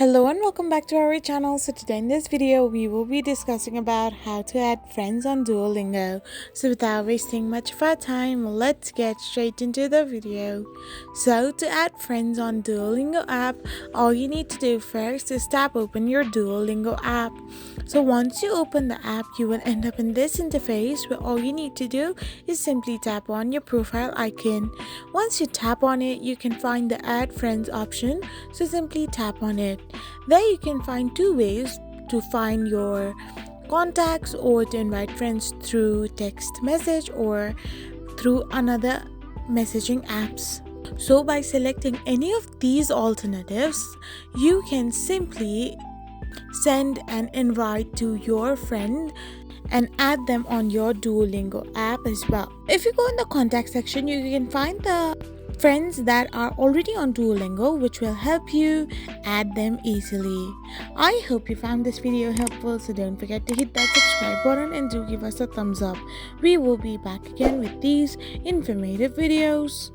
Hello and welcome back to our channel. So today in this video we will be discussing about how to add friends on Duolingo. So without wasting much of our time, let's get straight into the video. So to add friends on Duolingo app, all you need to do first is tap open your Duolingo app. So once you open the app, you will end up in this interface where all you need to do is simply tap on your profile icon. Once you tap on it, you can find the add friends option, so simply tap on it. There you can find two ways to find your contacts or to invite friends through text message or through another messaging apps. So by selecting any of these alternatives, you can simply send an invite to your friend and add them on your Duolingo app as well. If you go in the contact section, you can find the friends that are already on Duolingo, which will help you add them easily. I hope you found this video helpful, so don't forget to hit that subscribe button and do give us a thumbs up. We will be back again with these informative videos.